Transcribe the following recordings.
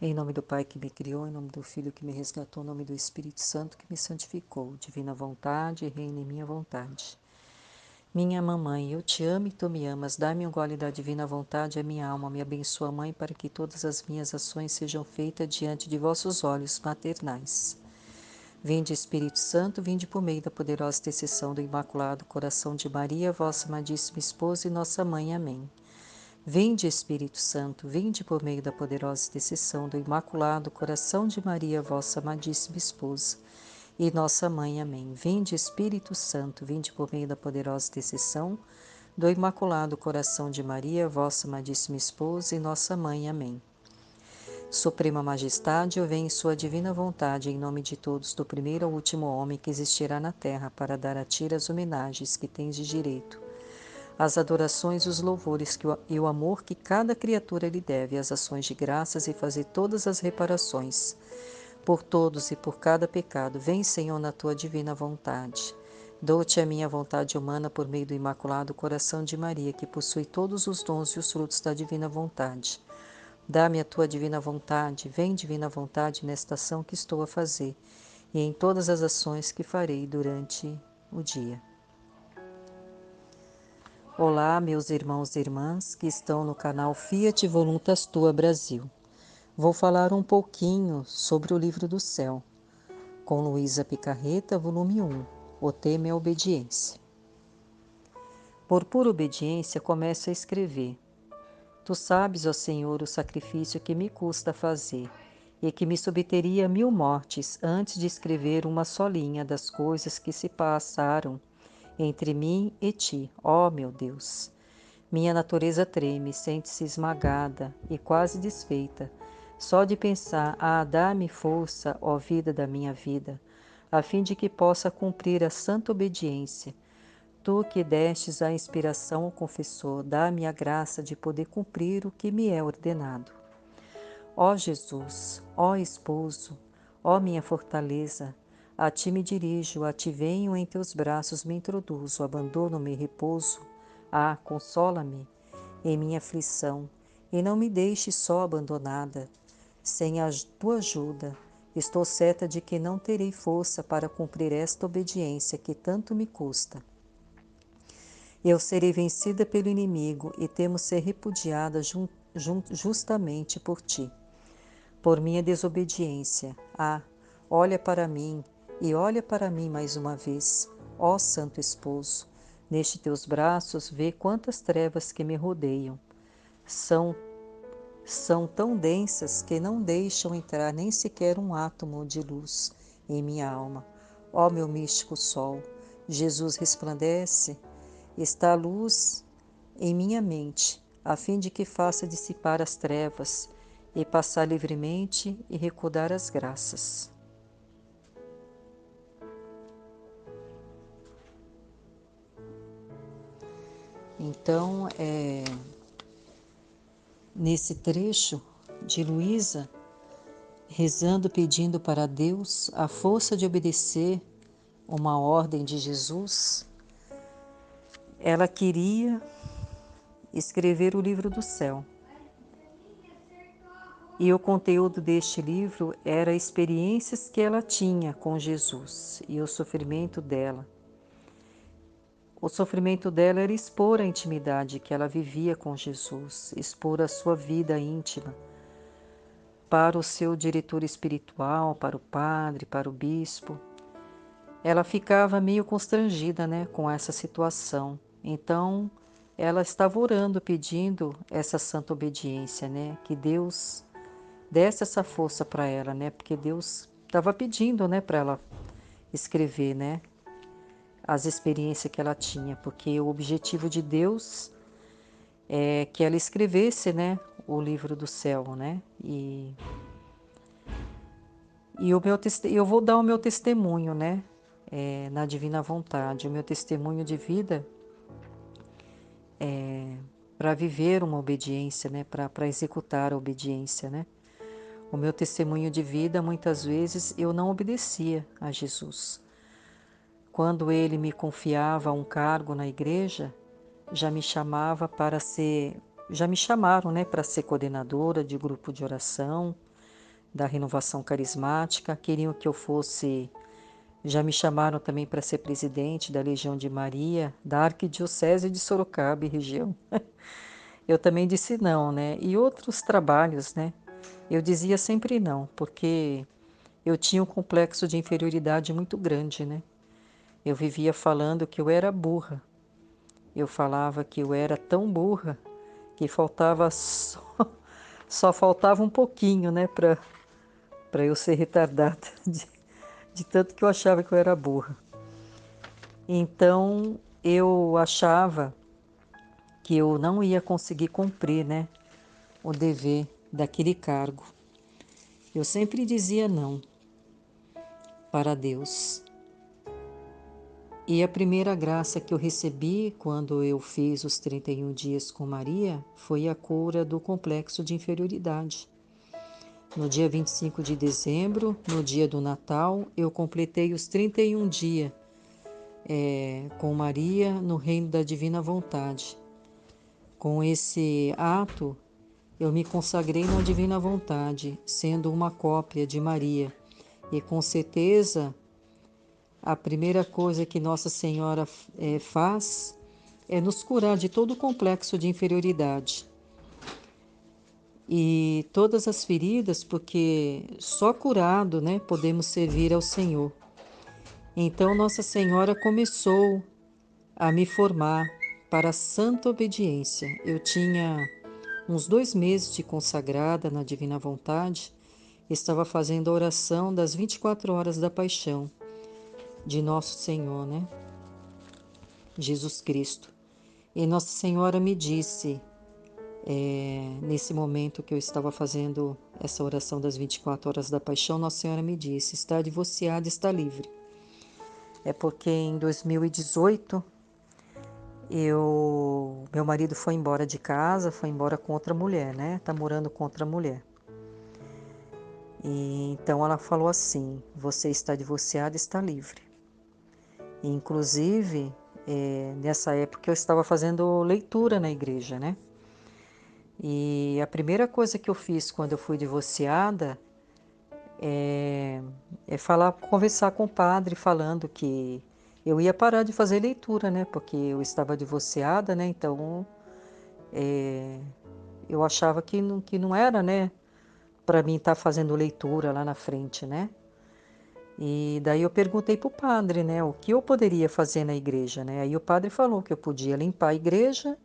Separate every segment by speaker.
Speaker 1: Em nome do Pai que me criou, em nome do Filho que me resgatou, em nome do Espírito Santo que me santificou. Divina vontade, reina em minha vontade. Minha mamãe, eu te amo e tu me amas. Dá-me um gole da divina vontade à minha alma. Me abençoa, Mãe, para que todas as minhas ações sejam feitas diante de vossos olhos maternais. Vinde, Espírito Santo, vinde por meio da poderosa intercessão do Imaculado Coração de Maria, vossa amadíssima esposa e nossa mãe. Amém. Vinde, Espírito Santo, vinde por meio da poderosa intercessão do Imaculado Coração de Maria, vossa amadíssima esposa, e nossa mãe. Amém. Vinde, Espírito Santo, vinde por meio da poderosa intercessão do Imaculado Coração de Maria, vossa amadíssima esposa, e nossa mãe. Amém. Suprema Majestade, eu venho em sua divina vontade, em nome de todos, do primeiro ao último homem que existirá na terra, para dar a ti as homenagens que tens de direito, as adorações e os louvores e o amor que cada criatura lhe deve, as ações de graças e fazer todas as reparações por todos e por cada pecado. Vem, Senhor, na tua divina vontade. Dou-te a minha vontade humana por meio do Imaculado Coração de Maria, que possui todos os dons e os frutos da divina vontade. Dá-me a tua divina vontade, vem, divina vontade, nesta ação que estou a fazer e em todas as ações que farei durante o dia. Olá, meus irmãos e irmãs que estão no canal Fiat Voluntas Tua Brasil. Vou falar um pouquinho sobre o Livro do Céu, com Luísa Picarreta, volume 1. O tema é a obediência. Por pura obediência, começo a escrever. Tu sabes, ó Senhor, o sacrifício que me custa fazer, e que me subteria 1000 mortes antes de escrever uma só linha das coisas que se passaram entre mim e ti, ó meu Deus. Minha natureza treme, sente-se esmagada e quase desfeita, só de pensar, dá-me força, ó vida da minha vida, a fim de que possa cumprir a santa obediência. Tu que destes a inspiração ao confessor, dá-me a graça de poder cumprir o que me é ordenado. Ó Jesus, ó esposo, ó minha fortaleza, a ti me dirijo, a ti venho, em teus braços me introduzo, abandono-me e repouso. Consola-me em minha aflição, e não me deixes só abandonada. Sem a tua ajuda, estou certa de que não terei força para cumprir esta obediência que tanto me custa. Eu serei vencida pelo inimigo e temo ser repudiada justamente por ti, por minha desobediência. Olha para mim e olha para mim mais uma vez, ó Santo Esposo. Neste teus braços, vê quantas trevas que me rodeiam. São tão densas que não deixam entrar nem sequer um átomo de luz em minha alma. Ó meu místico sol, Jesus resplandece, está a luz em minha mente, a fim de que faça dissipar as trevas e passar livremente e recordar as graças. Então, nesse trecho de Luísa, rezando, pedindo para Deus a força de obedecer uma ordem de Jesus, ela queria escrever o livro do céu. E o conteúdo deste livro era experiências que ela tinha com Jesus e o sofrimento dela. O sofrimento dela era expor a intimidade que ela vivia com Jesus, expor a sua vida íntima para o seu diretor espiritual, para o padre, para o bispo. Ela ficava meio constrangida, com essa situação. Então, ela estava orando, pedindo essa santa obediência, que Deus desse essa força para ela, porque Deus estava pedindo, para ela escrever, as experiências que ela tinha, porque o objetivo de Deus é que ela escrevesse, o livro do céu, E eu vou dar o meu testemunho, na divina vontade, o meu testemunho de vida para viver uma obediência, para executar a obediência, O meu testemunho de vida, muitas vezes, eu não obedecia a Jesus. Quando ele me confiava um cargo na igreja, já me chamaram, para ser coordenadora de grupo de oração, da Renovação Carismática, queriam que eu fosse, já me chamaram também para ser presidente da Legião de Maria, da Arquidiocese de Sorocaba e região. Eu também disse não, né? E outros trabalhos, né? Eu dizia sempre não, porque eu tinha um complexo de inferioridade muito grande, né? Eu vivia falando que eu era burra. Eu falava que eu era tão burra que faltava só faltava um pouquinho, né, para eu ser retardada, de tanto que eu achava que eu era burra. Então, eu achava que eu não ia conseguir cumprir, né, o dever daquele cargo. Eu sempre dizia não para Deus. E a primeira graça que eu recebi quando eu fiz os 31 dias com Maria foi a cura do complexo de inferioridade. No dia 25 de dezembro, no dia do Natal, eu completei os 31 dias com Maria no reino da divina vontade. Com esse ato, eu me consagrei na divina vontade, sendo uma cópia de Maria. E com certeza, a primeira coisa que Nossa Senhora faz é nos curar de todo o complexo de inferioridade. E todas as feridas, porque só curado, né, podemos servir ao Senhor. Então Nossa Senhora começou a me formar para a santa obediência. Eu tinha uns 2 meses de consagrada na Divina Vontade, estava fazendo a oração das 24 horas da paixão de Nosso Senhor, né? Jesus Cristo. E Nossa Senhora me disse, nesse momento que eu estava fazendo essa oração das 24 horas da paixão, Nossa Senhora me disse, está divorciada, está livre. É porque em 2018, meu marido foi embora de casa, foi embora com outra mulher, né? Tá morando com outra mulher. E então ela falou assim, você está divorciada, está livre. E, inclusive, nessa época eu estava fazendo leitura na igreja, né? E a primeira coisa que eu fiz quando eu fui divorciada é conversar com o padre, falando que eu ia parar de fazer leitura, né? Porque eu estava divorciada, né? Então eu achava que não era, né? Para mim estar fazendo leitura lá na frente, né? E daí eu perguntei para o padre, né? O que eu poderia fazer na igreja, né? Aí o padre falou que eu podia limpar a igreja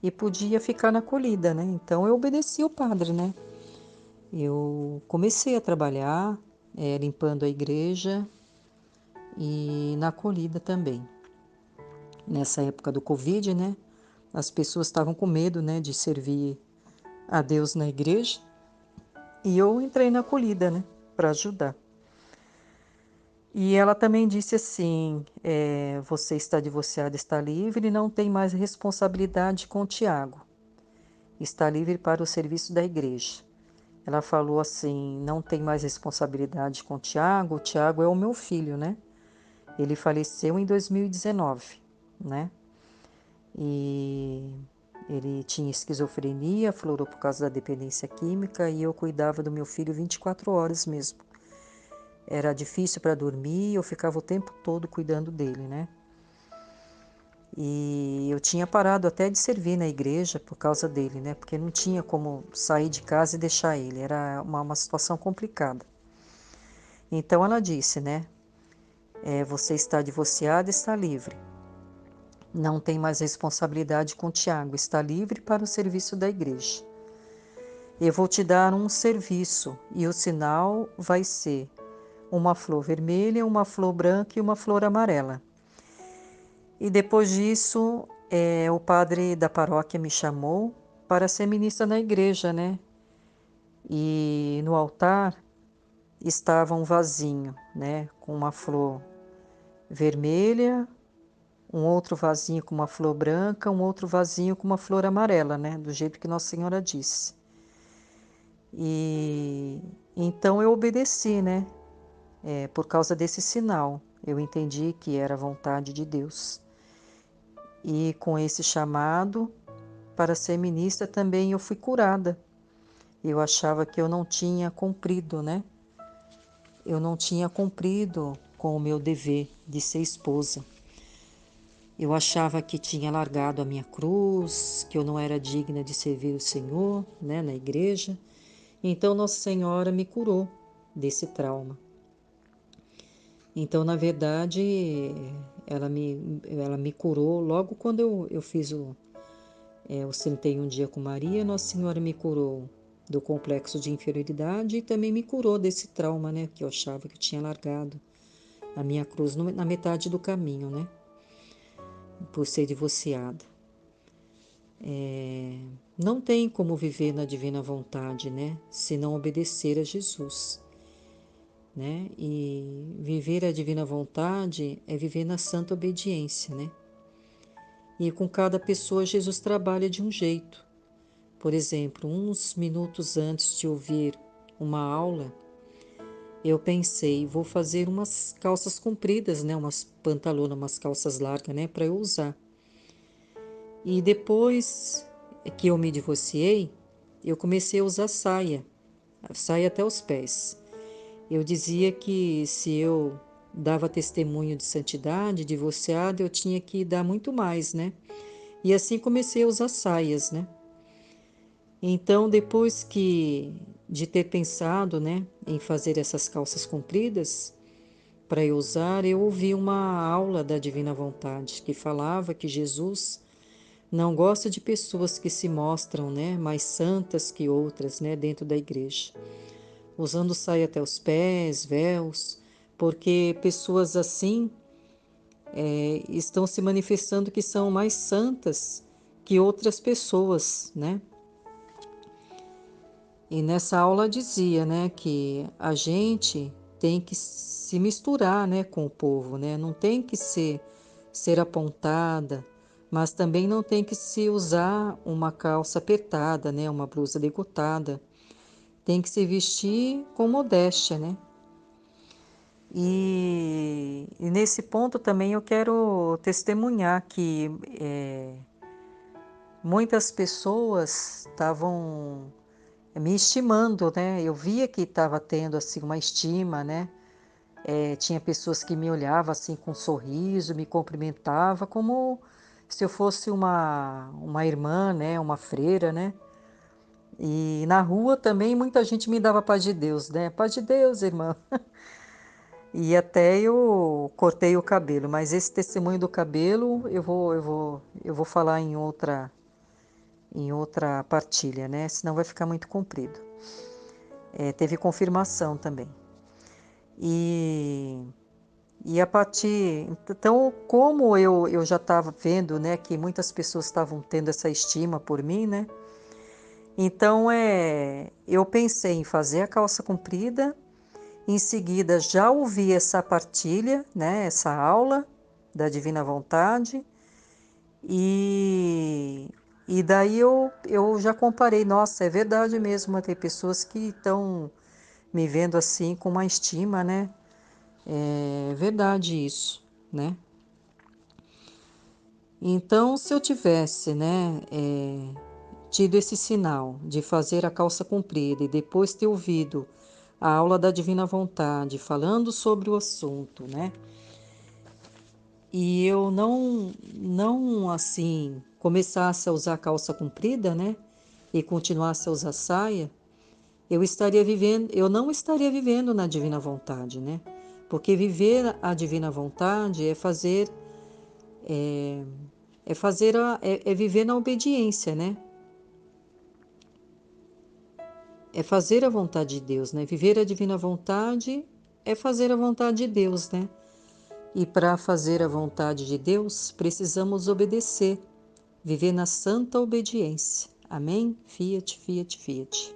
Speaker 1: e podia ficar na acolhida, né? Então eu obedeci o padre, né? Eu comecei a trabalhar, limpando a igreja e na acolhida também. Nessa época do Covid, né? As pessoas estavam com medo, né, de servir a Deus na igreja. E eu entrei na acolhida, né, para ajudar. E ela também disse assim: você está divorciada, está livre e não tem mais responsabilidade com o Tiago. Está livre para o serviço da igreja. Ela falou assim: não tem mais responsabilidade com o Tiago é o meu filho, né? Ele faleceu em 2019, né? E ele tinha esquizofrenia, aflorou por causa da dependência química e eu cuidava do meu filho 24 horas mesmo. Era difícil para dormir, eu ficava o tempo todo cuidando dele, né? E eu tinha parado até de servir na igreja por causa dele, né? Porque não tinha como sair de casa e deixar ele, era uma situação complicada. Então ela disse, né? Você está divorciada, está livre. Não tem mais responsabilidade com o Tiago, está livre para o serviço da igreja. Eu vou te dar um serviço e o sinal vai ser uma flor vermelha, uma flor branca e uma flor amarela. E depois disso, o padre da paróquia me chamou para ser ministra na igreja, né? E no altar estava um vasinho, né? Com uma flor vermelha, um outro vasinho com uma flor branca, um outro vasinho com uma flor amarela, né? Do jeito que Nossa Senhora disse. E então eu obedeci, né? Por causa desse sinal. Eu entendi que era a vontade de Deus. E com esse chamado para ser ministra também eu fui curada. eu achava que eu não tinha cumprido, né? Eu não tinha cumprido com o meu dever de ser esposa. Eu achava que tinha largado a minha cruz, que eu não era digna de servir o Senhor, né, na igreja. Então Nossa Senhora me curou desse trauma. Então, na verdade, ela me curou logo quando eu fiz os 31 dias com Maria. Nossa Senhora me curou do complexo de inferioridade e também me curou desse trauma, né, que eu achava que eu tinha largado a minha cruz na metade do caminho, né, por ser divorciada. Não tem como viver na divina vontade, né, se não obedecer a Jesus, né? E viver a divina vontade é viver na santa obediência, né? E com cada pessoa Jesus trabalha de um jeito. Por exemplo, uns minutos antes de ouvir uma aula, eu pensei, vou fazer umas calças compridas, né? Umas pantalonas, umas calças largas, né? Para eu usar. E depois que eu me divorciei, eu comecei a usar saia até os pés. Eu dizia que se eu dava testemunho de santidade, divorciada, eu tinha que dar muito mais, né? E assim comecei a usar saias, né? Então, depois de ter pensado, né, em fazer essas calças compridas para eu usar, eu ouvi uma aula da Divina Vontade que falava que Jesus não gosta de pessoas que se mostram, né, mais santas que outras, né, dentro da igreja, usando saia até os pés, véus, porque pessoas assim estão se manifestando que são mais santas que outras pessoas, né? E nessa aula dizia, né, que a gente tem que se misturar, né, com o povo, né? Não tem que ser apontada, mas também não tem que se usar uma calça apertada, né, uma blusa decotada. Tem que se vestir com modéstia, né? E nesse ponto também eu quero testemunhar que muitas pessoas estavam me estimando, né? Eu via que estava tendo assim uma estima, né? Tinha pessoas que me olhavam assim com um sorriso, me cumprimentava como se eu fosse uma irmã, né? Uma freira, né? E na rua também muita gente me dava paz de Deus, né? Paz de Deus, irmã. E até eu cortei o cabelo, mas esse testemunho do cabelo eu vou falar em outra partilha, né? Senão vai ficar muito comprido. Teve confirmação também. E, e a partir. Então, como eu já estava vendo, né, que muitas pessoas estavam tendo essa estima por mim, né? Então, eu pensei em fazer a calça comprida. Em seguida, já ouvi essa partilha, né, essa aula da Divina Vontade. E daí eu já comparei, nossa, é verdade mesmo, tem pessoas que estão me vendo assim com uma estima, né? É verdade isso, né? Então, se eu tivesse, né, tido esse sinal de fazer a calça comprida e depois ter ouvido a aula da Divina Vontade falando sobre o assunto, né? E eu não assim começasse a usar calça comprida, né? E continuasse a usar saia, eu não estaria vivendo na divina vontade, né? Porque viver a divina vontade é viver na obediência, né? É fazer a vontade de Deus, né? Viver a divina vontade é fazer a vontade de Deus, né? E para fazer a vontade de Deus, precisamos obedecer, viver na santa obediência. Amém? Fiat, fiat, fiat.